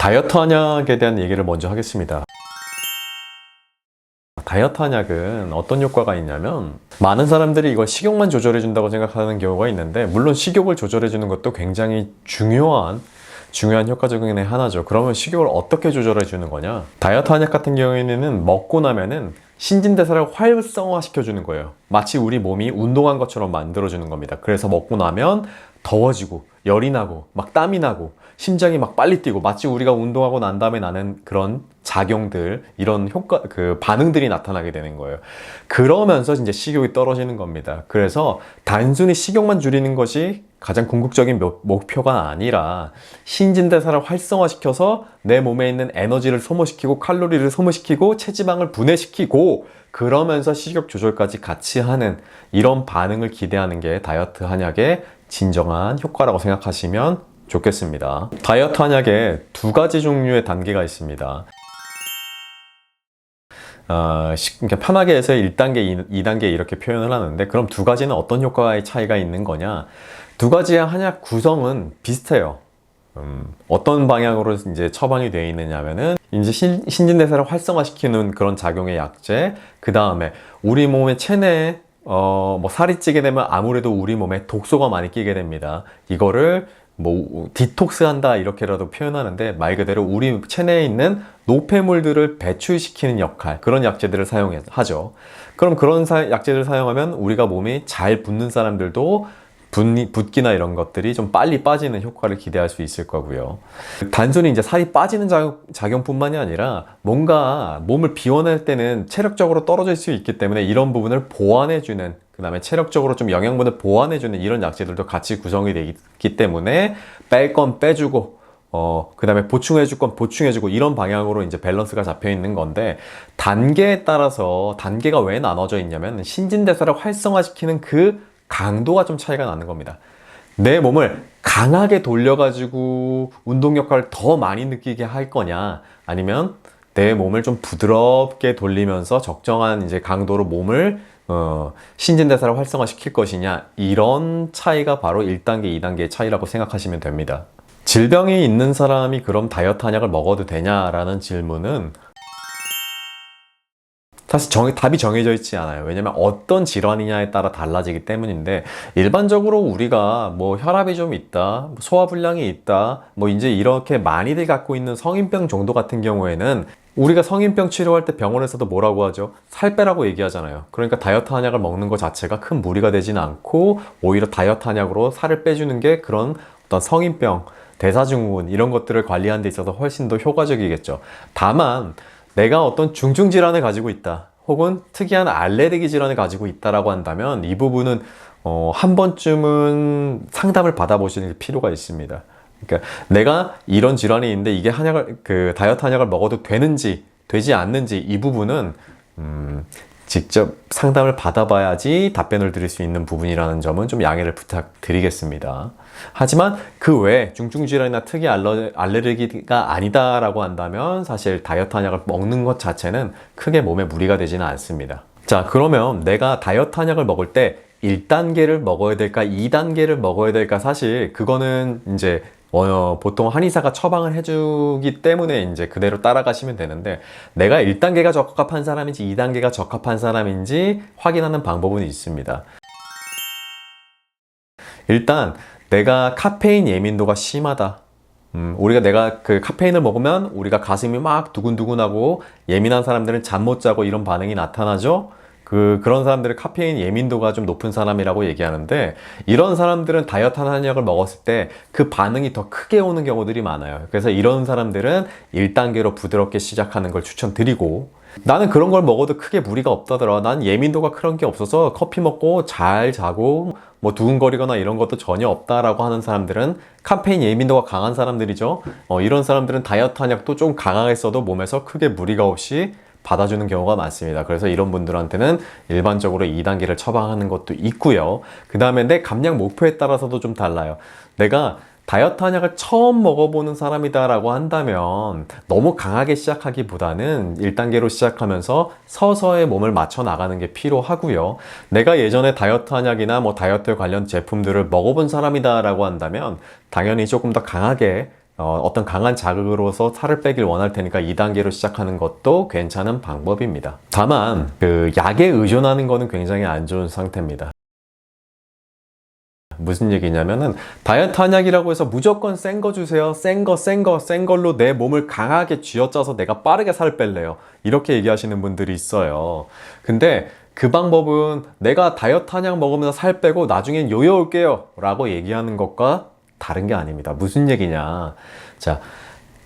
다이어트 한약에 대한 얘기를 먼저 하겠습니다. 다이어트 한약은 어떤 효과가 있냐면, 많은 사람들이 이걸 식욕만 조절해 준다고 생각하는 경우가 있는데, 물론 식욕을 조절해 주는 것도 굉장히 중요한 효과 중에 하나죠. 그러면 식욕을 어떻게 조절해 주는 거냐? 다이어트 한약 같은 경우에는 먹고 나면은 신진대사를 활성화 시켜주는 거예요. 마치 우리 몸이 운동한 것처럼 만들어주는 겁니다. 그래서 먹고 나면 더워지고 열이 나고 막 땀이 나고 심장이 막 빨리 뛰고, 마치 우리가 운동하고 난 다음에 나는 그런 작용들, 이런 효과, 반응들이 나타나게 되는 거예요. 그러면서 이제 식욕이 떨어지는 겁니다. 그래서 단순히 식욕만 줄이는 것이 가장 궁극적인 목표가 아니라, 신진대사를 활성화시켜서 내 몸에 있는 에너지를 소모시키고 칼로리를 소모시키고 체지방을 분해시키고, 그러면서 식욕 조절까지 같이 하는 이런 반응을 기대하는 게 다이어트 한약의 진정한 효과라고 생각하시면 좋겠습니다. 다이어트 한약에 두 가지 종류의 단계가 있습니다. 그러니까 편하게 해서 1단계, 2단계 이렇게 표현을 하는데, 그럼 두 가지는 어떤 효과의 차이가 있는 거냐? 두 가지의 한약 구성은 비슷해요. 어떤 방향으로 이제 처방이 되어 있느냐면은, 이제 신진대사를 활성화시키는 그런 작용의 약제, 그 다음에 우리 몸의 체내에 살이 찌게 되면 아무래도 우리 몸에 독소가 많이 끼게 됩니다. 이거를 디톡스 한다 이렇게라도 표현하는데, 말 그대로 우리 체내에 있는 노폐물들을 배출시키는 역할, 그런 약재들을 사용하죠. 그럼 그런 약재들을 사용하면 우리가 몸이 잘 붓는 사람들도 붓기나 이런 것들이 좀 빨리 빠지는 효과를 기대할 수 있을 거고요. 단순히 이제 살이 빠지는 작용뿐만이 아니라, 뭔가 몸을 비워낼 때는 체력적으로 떨어질 수 있기 때문에 이런 부분을 보완해주는, 그 다음에 체력적으로 좀 영양분을 보완해주는 이런 약재들도 같이 구성이 되어 있기 때문에, 뺄 건 빼주고 그 다음에 보충해줄 건 보충해주고, 이런 방향으로 이제 밸런스가 잡혀 있는 건데, 단계에 따라서 단계가 왜 나눠져 있냐면, 신진대사를 활성화시키는 그 강도가 좀 차이가 나는 겁니다. 내 몸을 강하게 돌려가지고 운동 효과를 더 많이 느끼게 할 거냐, 아니면 내 몸을 좀 부드럽게 돌리면서 적정한 이제 강도로 몸을 신진대사를 활성화시킬 것이냐, 이런 차이가 바로 1단계, 2단계의 차이라고 생각하시면 됩니다. 질병이 있는 사람이 그럼 다이어트 한약을 먹어도 되냐라는 질문은 사실 답이 정해져 있지 않아요. 왜냐면 어떤 질환이냐에 따라 달라지기 때문인데, 일반적으로 우리가 혈압이 좀 있다, 소화불량이 있다, 이제 이렇게 많이들 갖고 있는 성인병 정도 같은 경우에는, 우리가 성인병 치료할 때 병원에서도 뭐라고 하죠? 살 빼라고 얘기하잖아요. 그러니까 다이어트 한약을 먹는 것 자체가 큰 무리가 되지는 않고, 오히려 다이어트 한약으로 살을 빼주는 게 그런 어떤 성인병, 대사증후군 이런 것들을 관리하는 데 있어서 훨씬 더 효과적이겠죠. 다만 내가 어떤 중증 질환을 가지고 있다, 혹은 특이한 알레르기 질환을 가지고 있다라고 한다면, 이 부분은 한 번쯤은 상담을 받아보시는 필요가 있습니다. 그러니까 내가 이런 질환이 있는데 이게 다이어트 한약을 먹어도 되는지 되지 않는지, 이 부분은 직접 상담을 받아봐야지 답변을 드릴 수 있는 부분이라는 점은 좀 양해를 부탁드리겠습니다. 하지만 그 외에 중증질환이나 특이 알레르기가 아니다라고 한다면, 사실 다이어트 한약을 먹는 것 자체는 크게 몸에 무리가 되지는 않습니다. 자, 그러면 내가 다이어트 한약을 먹을 때 1단계를 먹어야 될까, 2단계를 먹어야 될까, 사실 그거는 이제 보통 한의사가 처방을 해주기 때문에 이제 그대로 따라가시면 되는데, 내가 1단계가 적합한 사람인지 2단계가 적합한 사람인지 확인하는 방법은 있습니다. 일단 내가 카페인 예민도가 심하다. 내가 그 카페인을 먹으면 우리가 가슴이 막 두근두근하고, 예민한 사람들은 잠 못 자고 이런 반응이 나타나죠. 그런 사람들을 카페인 예민도가 좀 높은 사람이라고 얘기하는데, 이런 사람들은 다이어트 한약을 먹었을 때 그 반응이 더 크게 오는 경우들이 많아요. 그래서 이런 사람들은 1단계로 부드럽게 시작하는 걸 추천드리고, 나는 그런 걸 먹어도 크게 무리가 없다더라, 난 예민도가 그런 게 없어서 커피 먹고 잘 자고 두근거리거나 이런 것도 전혀 없다라고 하는 사람들은, 카페인 예민도가 강한 사람들이죠. 이런 사람들은 다이어트 한약도 좀 강하게 써도 몸에서 크게 무리가 없이 받아주는 경우가 많습니다. 그래서 이런 분들한테는 일반적으로 2단계를 처방하는 것도 있고요. 그 다음에 내 감량 목표에 따라서도 좀 달라요. 내가 다이어트 한약을 처음 먹어보는 사람이다 라고 한다면, 너무 강하게 시작하기보다는 1단계로 시작하면서 서서히 몸을 맞춰 나가는 게 필요하고요. 내가 예전에 다이어트 한약이나 다이어트 관련 제품들을 먹어본 사람이다 라고 한다면, 당연히 조금 더 강하게 어떤 강한 자극으로서 살을 빼길 원할 테니까 2단계로 시작하는 것도 괜찮은 방법입니다. 다만 그 약에 의존하는 거는 굉장히 안 좋은 상태입니다. 무슨 얘기냐면은 다이어트 한약이라고 해서 무조건 센 거 주세요. 센 걸로 내 몸을 강하게 쥐어짜서 내가 빠르게 살 뺄래요. 이렇게 얘기하시는 분들이 있어요. 근데 그 방법은 내가 다이어트 한약 먹으면서 살 빼고 나중엔 요요 올게요 라고 얘기하는 것과 다른 게 아닙니다. 무슨 얘기냐. 자,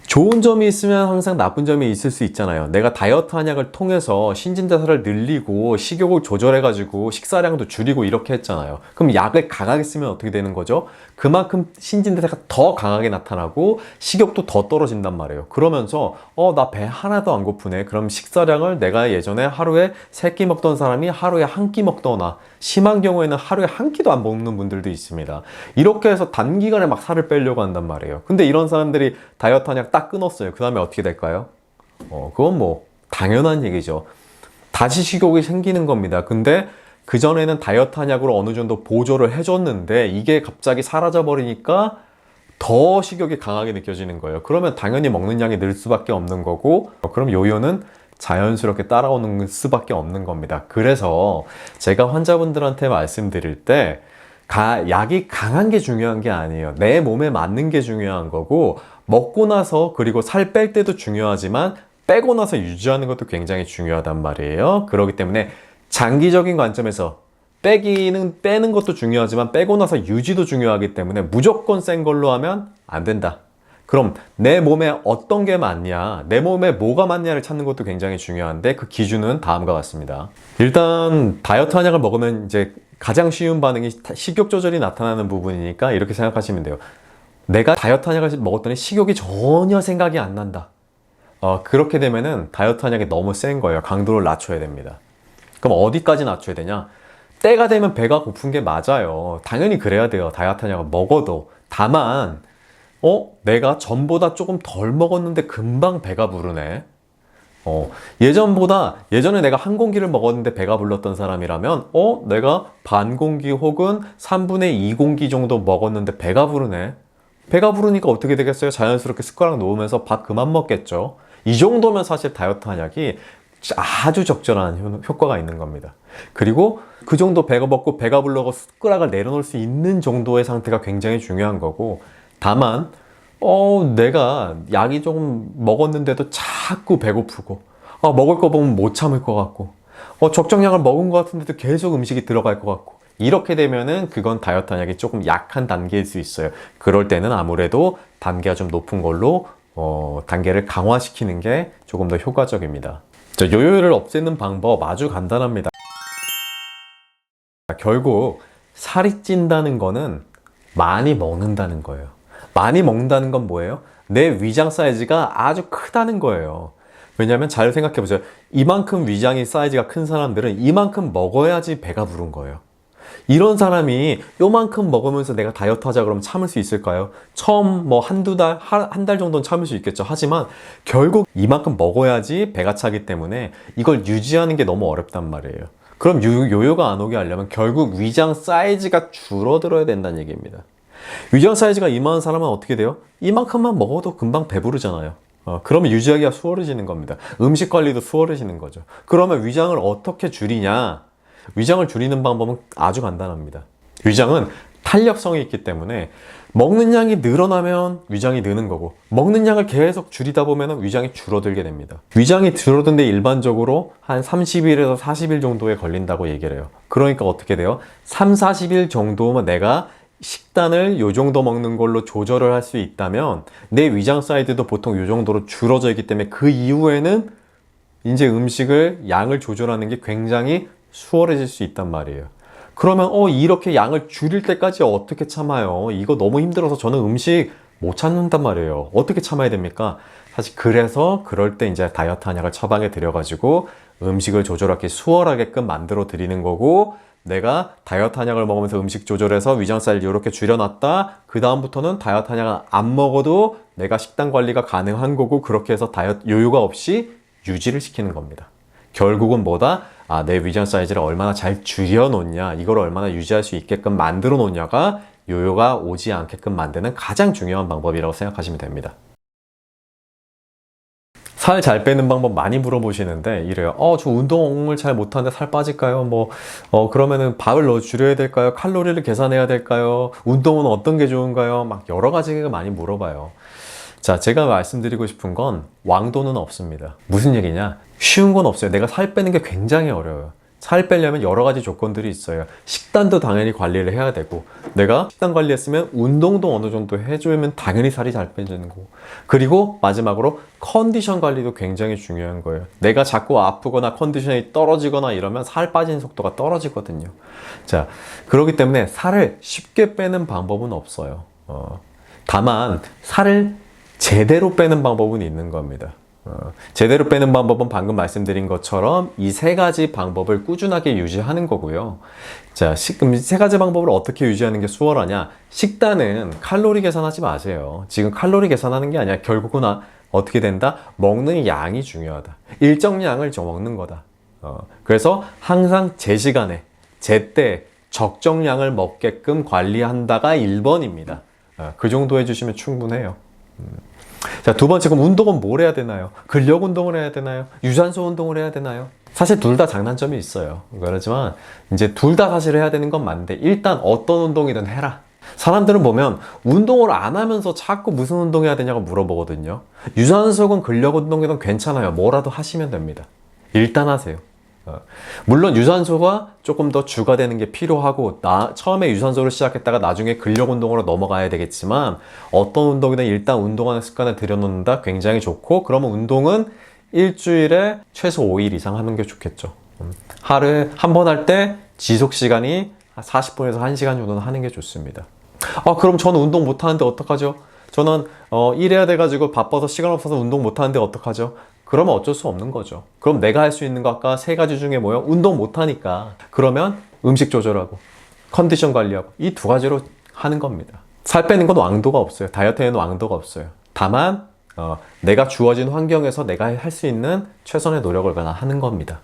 좋은 점이 있으면 항상 나쁜 점이 있을 수 있잖아요. 내가 다이어트 한약을 통해서 신진대사를 늘리고 식욕을 조절해가지고 식사량도 줄이고 이렇게 했잖아요. 그럼 약을 강하게 쓰면 어떻게 되는 거죠? 그만큼 신진대사가 더 강하게 나타나고 식욕도 더 떨어진단 말이에요. 그러면서 나 배 하나도 안 고프네. 그럼 식사량을 내가 예전에 하루에 3끼 먹던 사람이 하루에 1끼 먹거나 심한 경우에는 하루에 1끼도 안 먹는 분들도 있습니다. 이렇게 해서 단기간에 막 살을 빼려고 한단 말이에요. 근데 이런 사람들이 다이어트 한약 딱 끊었어요. 그 다음에 어떻게 될까요? 그건 뭐 당연한 얘기죠. 다시 식욕이 생기는 겁니다. 근데 그전에는 다이어트 한약으로 어느 정도 보조를 해줬는데 이게 갑자기 사라져 버리니까 더 식욕이 강하게 느껴지는 거예요. 그러면 당연히 먹는 양이 늘 수밖에 없는 거고, 그럼 요요는 자연스럽게 따라오는 수밖에 없는 겁니다. 그래서 제가 환자분들한테 말씀드릴 때 약이 강한 게 중요한 게 아니에요. 내 몸에 맞는 게 중요한 거고, 먹고 나서 그리고 살 뺄 때도 중요하지만 빼고 나서 유지하는 것도 굉장히 중요하단 말이에요. 그렇기 때문에 장기적인 관점에서 빼는 것도 중요하지만 빼고 나서 유지도 중요하기 때문에 무조건 센 걸로 하면 안 된다. 그럼 내 몸에 어떤 게 맞냐, 내 몸에 뭐가 맞냐를 찾는 것도 굉장히 중요한데 그 기준은 다음과 같습니다. 일단 다이어트 한약을 먹으면 이제 가장 쉬운 반응이 식욕 조절이 나타나는 부분이니까 이렇게 생각하시면 돼요. 내가 다이어트 한약을 먹었더니 식욕이 전혀 생각이 안 난다. 그렇게 되면은 다이어트 한약이 너무 센 거예요. 강도를 낮춰야 됩니다. 그럼 어디까지 낮춰야 되냐? 때가 되면 배가 고픈 게 맞아요. 당연히 그래야 돼요. 다이어트 한약을 먹어도. 다만 내가 전보다 조금 덜 먹었는데 금방 배가 부르네. 예전에 내가 한 공기를 먹었는데 배가 불렀던 사람이라면 내가 반 공기 혹은 3분의 2 공기 정도 먹었는데 배가 부르네. 배가 부르니까 어떻게 되겠어요? 자연스럽게 숟가락 놓으면서 밥 그만 먹겠죠. 이 정도면 사실 다이어트 한약이 아주 적절한 효과가 있는 겁니다. 그리고 그 정도 배가 먹고 배가 불러서 숟가락을 내려놓을 수 있는 정도의 상태가 굉장히 중요한 거고, 다만 내가 약이 조금 먹었는데도 자꾸 배고프고 먹을 거 보면 못 참을 것 같고 적정량을 먹은 것 같은데도 계속 음식이 들어갈 것 같고, 이렇게 되면은 그건 다이어트 한약이 조금 약한 단계일 수 있어요. 그럴 때는 아무래도 단계가 좀 높은 걸로 단계를 강화시키는 게 조금 더 효과적입니다. 자, 요요를 없애는 방법 아주 간단합니다. 결국 살이 찐다는 거는 많이 먹는다는 거예요. 많이 먹는다는 건 뭐예요? 내 위장 사이즈가 아주 크다는 거예요. 왜냐하면 잘 생각해 보세요. 이만큼 위장이 사이즈가 큰 사람들은 이만큼 먹어야지 배가 부른 거예요. 이런 사람이 요만큼 먹으면서 내가 다이어트 하자 그러면 참을 수 있을까요? 처음 한두 달, 한 달 정도는 참을 수 있겠죠. 하지만 결국 이만큼 먹어야지 배가 차기 때문에 이걸 유지하는 게 너무 어렵단 말이에요. 그럼 요요가 안 오게 하려면 결국 위장 사이즈가 줄어들어야 된다는 얘기입니다. 위장 사이즈가 이만한 사람은 어떻게 돼요? 이만큼만 먹어도 금방 배부르잖아요. 그러면 유지하기가 수월해지는 겁니다. 음식 관리도 수월해지는 거죠. 그러면 위장을 어떻게 줄이냐? 위장을 줄이는 방법은 아주 간단합니다. 위장은 탄력성이 있기 때문에 먹는 양이 늘어나면 위장이 느는 거고, 먹는 양을 계속 줄이다 보면 위장이 줄어들게 됩니다. 위장이 줄어드는데 일반적으로 한 30일에서 40일 정도에 걸린다고 얘기를 해요. 그러니까 어떻게 돼요? 3, 40일 정도면 내가 식단을 요 정도 먹는 걸로 조절을 할 수 있다면 내 위장 사이즈도 보통 요 정도로 줄어져 있기 때문에 그 이후에는 이제 음식을 양을 조절하는 게 굉장히 수월해질 수 있단 말이에요. 그러면 이렇게 양을 줄일 때까지 어떻게 참아요? 이거 너무 힘들어서 저는 음식 못 참는단 말이에요. 어떻게 참아야 됩니까? 사실 그래서 그럴 때 이제 다이어트 한약을 처방해 드려가지고 음식을 조절하기 수월하게끔 만들어 드리는 거고, 내가 다이어트 한약을 먹으면서 음식 조절해서 위장 사이즈 이렇게 줄여놨다. 그 다음부터는 다이어트 한약을 안 먹어도 내가 식단 관리가 가능한 거고, 그렇게 해서 다이어트 요요가 없이 유지를 시키는 겁니다. 결국은 뭐다? 내 위장 사이즈를 얼마나 잘 줄여놓냐, 이걸 얼마나 유지할 수 있게끔 만들어 놓냐가 요요가 오지 않게끔 만드는 가장 중요한 방법이라고 생각하시면 됩니다. 살 잘 빼는 방법 많이 물어보시는데 이래요. 저 운동을 잘 못하는데 살 빠질까요? 그러면은 밥을 줄여야 될까요? 칼로리를 계산해야 될까요? 운동은 어떤 게 좋은가요? 막 여러 가지가 많이 물어봐요. 자, 제가 말씀드리고 싶은 건 왕도는 없습니다. 무슨 얘기냐? 쉬운 건 없어요. 내가 살 빼는 게 굉장히 어려워요. 살 빼려면 여러 가지 조건들이 있어요. 식단도 당연히 관리를 해야 되고, 내가 식단 관리했으면 운동도 어느 정도 해주면 당연히 살이 잘 빼지는 거고, 그리고 마지막으로 컨디션 관리도 굉장히 중요한 거예요. 내가 자꾸 아프거나 컨디션이 떨어지거나 이러면 살 빠지는 속도가 떨어지거든요. 자, 그렇기 때문에 살을 쉽게 빼는 방법은 없어요. 다만 살을 제대로 빼는 방법은 있는 겁니다. 제대로 빼는 방법은 방금 말씀드린 것처럼 이 세 가지 방법을 꾸준하게 유지하는 거고요. 자, 그럼 세 가지 방법을 어떻게 유지하는 게 수월하냐? 식단은 칼로리 계산하지 마세요. 지금 칼로리 계산하는 게 아니라 결국은 어떻게 된다? 먹는 양이 중요하다. 일정 양을 먹는 거다. 그래서 항상 제 시간에, 제때 적정량을 먹게끔 관리한다가 1번입니다. 그 정도 해주시면 충분해요. 자, 두 번째, 그럼 운동은 뭘 해야 되나요? 근력 운동을 해야 되나요? 유산소 운동을 해야 되나요? 사실 둘 다 장단점이 있어요. 그렇지만 이제 둘 다 사실 해야 되는 건 맞는데 일단 어떤 운동이든 해라. 사람들은 보면 운동을 안 하면서 자꾸 무슨 운동 해야 되냐고 물어보거든요. 유산소건 근력 운동이든 괜찮아요. 뭐라도 하시면 됩니다. 일단 하세요. 물론 유산소가 조금 더 주가 되는 게 필요하고 처음에 유산소를 시작했다가 나중에 근력 운동으로 넘어가야 되겠지만 어떤 운동이든 일단 운동하는 습관을 들여놓는다 굉장히 좋고, 그러면 운동은 일주일에 최소 5일 이상 하는 게 좋겠죠. 하루에 한 번 할 때 지속 시간이 40분에서 1시간 정도는 하는 게 좋습니다. 그럼 저는 운동 못하는데 어떡하죠? 저는 일해야 돼가지고 바빠서 시간 없어서 운동 못하는데 어떡하죠? 그러면 어쩔 수 없는 거죠. 그럼 내가 할 수 있는 거 아까 세 가지 중에 뭐예요? 운동 못하니까. 그러면 음식 조절하고 컨디션 관리하고 이 두 가지로 하는 겁니다. 살 빼는 건 왕도가 없어요. 다이어트에는 왕도가 없어요. 다만 내가 주어진 환경에서 내가 할 수 있는 최선의 노력을 하는 겁니다.